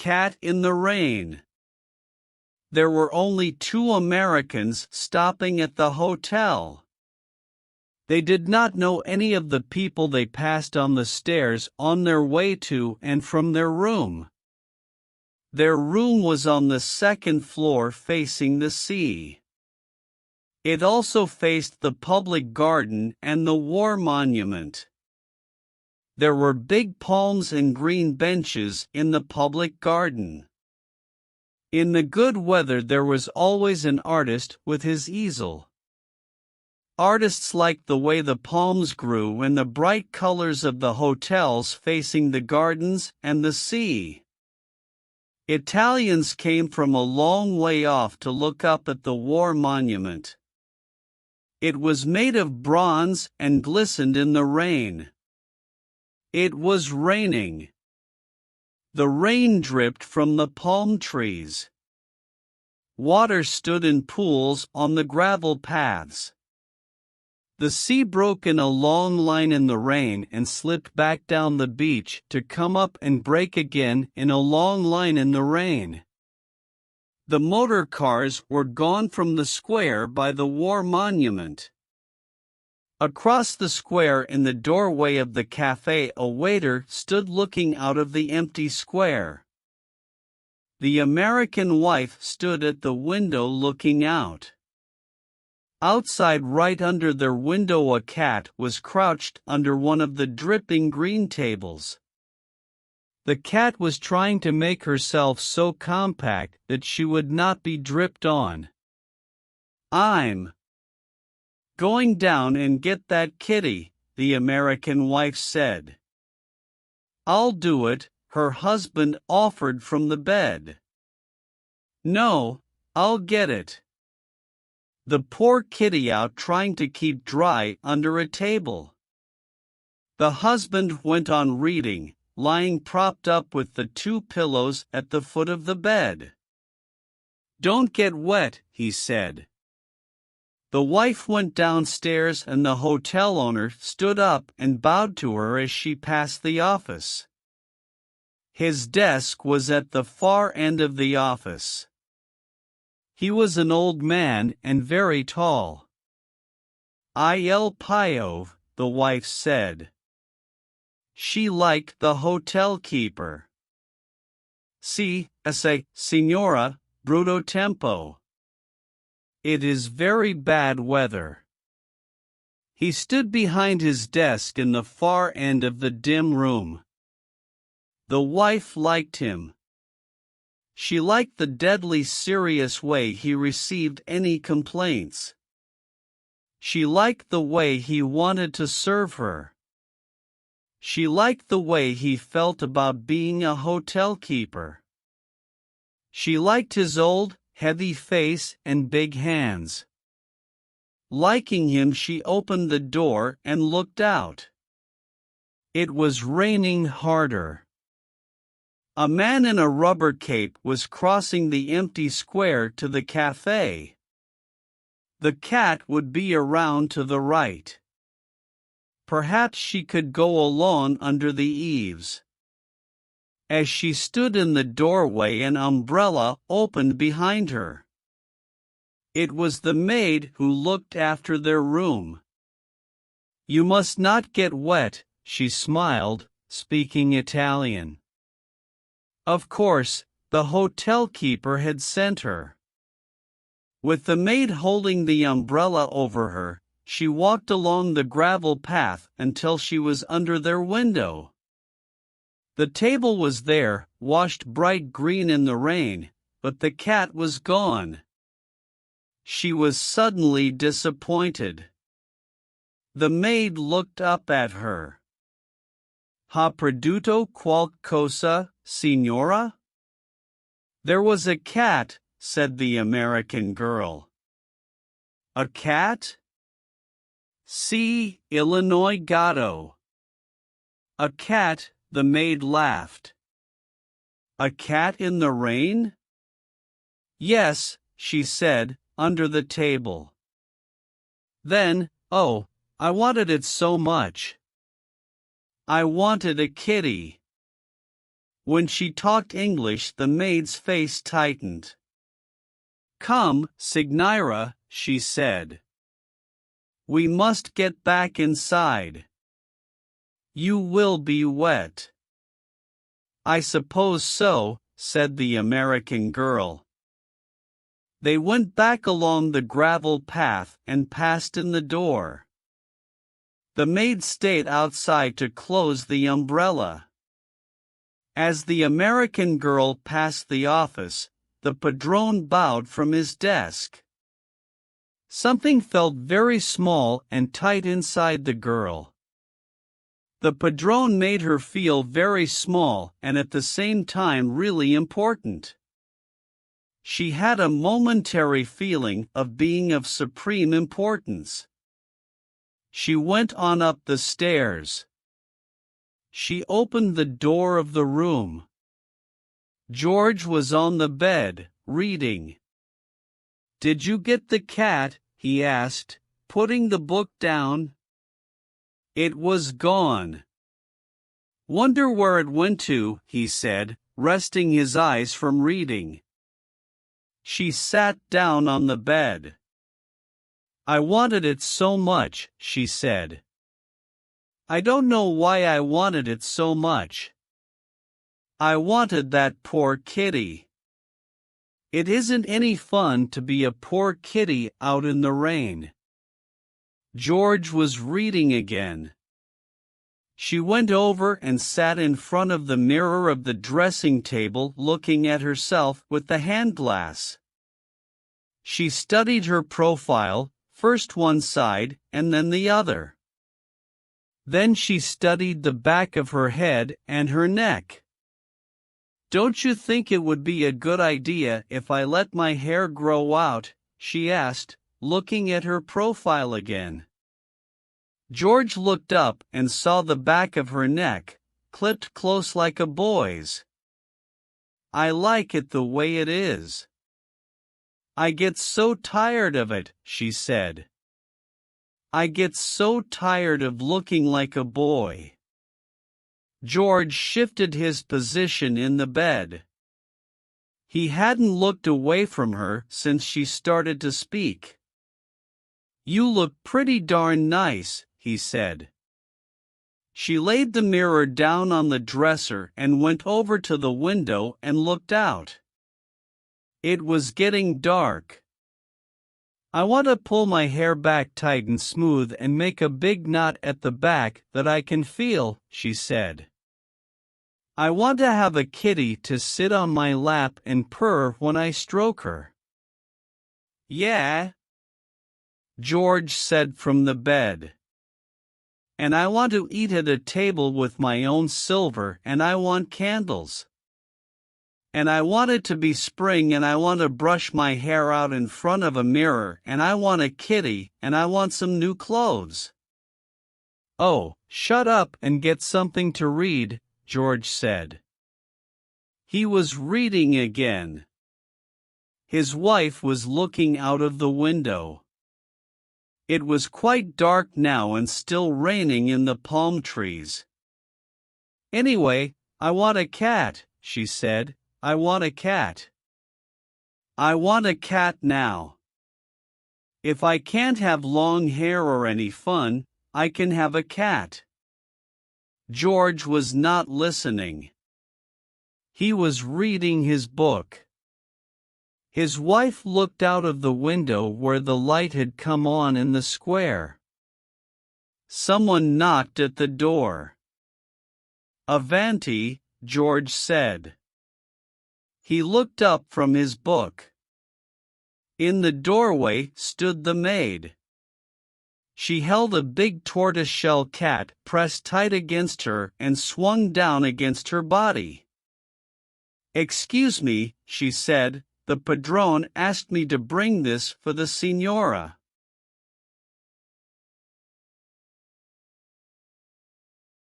cat in the rain. There were only 2 Americans stopping at the hotel. They did not know any of the people they passed on the stairs on their way to and from their room. Their room was on the 2nd floor facing the sea. It also faced the public garden and the war monument. There were big palms and green benches in the public garden. In the good weather there was always an artist with his easel. Artists liked the way the palms grew and the bright colors of the hotels facing the gardens and the sea. Italians came from a long way off to look up at the war monument. It was made of bronze and glistened in the rain. It was raining. The rain dripped from the palm trees. Water stood in pools on the gravel paths. The sea broke in a long line in the rain and slipped back down the beach to come up and break again in a long line in the rain. The motor cars were gone from the square by the war monument. Across the square in the doorway of the cafe a waiter stood looking out of the empty square. The American wife stood at the window looking out. Outside right under their window a cat was crouched under one of the dripping green tables. The cat was trying to make herself so compact that she would not be dripped on. "I'm going down and get that kitty," the American wife said. "I'll do it," her husband offered from the bed. "No, I'll get it." The poor kitty out trying to keep dry under a table. The husband went on reading, lying propped up with the 2 pillows at the foot of the bed. "Don't get wet," he said. The wife went downstairs and the hotel owner stood up and bowed to her as she passed the office. His desk was at the far end of the office. He was an old man and very tall. "Il Piove," the wife said. She liked the hotel keeper. "Si, esse, signora, brutto tempo. It is very bad weather." He stood behind his desk in the far end of the dim room. The wife liked him. She liked the deadly serious way he received any complaints. She liked the way he wanted to serve her. She liked the way he felt about being a hotel keeper. She liked his old, heavy face and big hands. Liking him, she opened the door and looked out. It was raining harder. A man in a rubber cape was crossing the empty square to the cafe. The cat would be around to the right. Perhaps she could go along under the eaves. As she stood in the doorway, an umbrella opened behind her. It was the maid who looked after their room. "You must not get wet," she smiled, speaking Italian. Of course, the hotel keeper had sent her. With the maid holding the umbrella over her, she walked along the gravel path until she was under their window. The table was there, washed bright green in the rain, but the cat was gone. She was suddenly disappointed. The maid looked up at her. "Ha perduto qualcosa, signora?" "There was a cat," said the American girl. "A cat?" "Si, Illinois gatto." "A cat," the maid laughed. "A cat in the rain?" "Yes," she said, under the table. Then, "Oh, I wanted it so much. I wanted a kitty." When she talked English, the maid's face tightened. "Come, Signora," she said. "We must get back inside. You will be wet." "I suppose so," said the American girl. They went back along the gravel path and passed in the door. The maid stayed outside to close the umbrella. As the American girl passed the office, the padrone bowed from his desk. Something felt very small and tight inside the girl. The padrone made her feel very small and at the same time really important. She had a momentary feeling of being of supreme importance. She went on up the stairs. She opened the door of the room. George was on the bed, reading. "Did you get the cat?" he asked, putting the book down. It was gone. "Wonder where it went to," he said, resting his eyes from reading. She sat down on the bed. "I wanted it so much," she said. "I don't know why I wanted it so much. I wanted that poor kitty. It isn't any fun to be a poor kitty out in the rain." George was reading again. She went over and sat in front of the mirror of the dressing table looking at herself with the hand glass. She studied her profile, first one side and then the other. Then she studied the back of her head and her neck. "Don't you think it would be a good idea if I let my hair grow out?" she asked, looking at her profile again. George looked up and saw the back of her neck, clipped close like a boy's. "I like it the way it is. I get so tired of it," she said. "I get so tired of looking like a boy." George shifted his position in the bed. He hadn't looked away from her since she started to speak. "You look pretty darn nice," he said. She laid the mirror down on the dresser and went over to the window and looked out. It was getting dark. "I want to pull my hair back tight and smooth and make a big knot at the back that I can feel," she said. "I want to have a kitty to sit on my lap and purr when I stroke her." "Yeah," George said from the bed. "And I want to eat at a table with my own silver and I want candles. And I want it to be spring and I want to brush my hair out in front of a mirror and I want a kitty and I want some new clothes." "Oh, shut up and get something to read," George said. He was reading again. His wife was looking out of the window. It was quite dark now and still raining in the palm trees. "Anyway, I want a cat," she said. "I want a cat. I want a cat now. If I can't have long hair or any fun, I can have a cat." George was not listening. He was reading his book. His wife looked out of the window where the light had come on in the square. Someone knocked at the door. "Avanti," George said. He looked up from his book. In the doorway stood the maid. She held a big tortoiseshell cat pressed tight against her and swung down against her body. "Excuse me," she said, "the padrone asked me to bring this for the signora."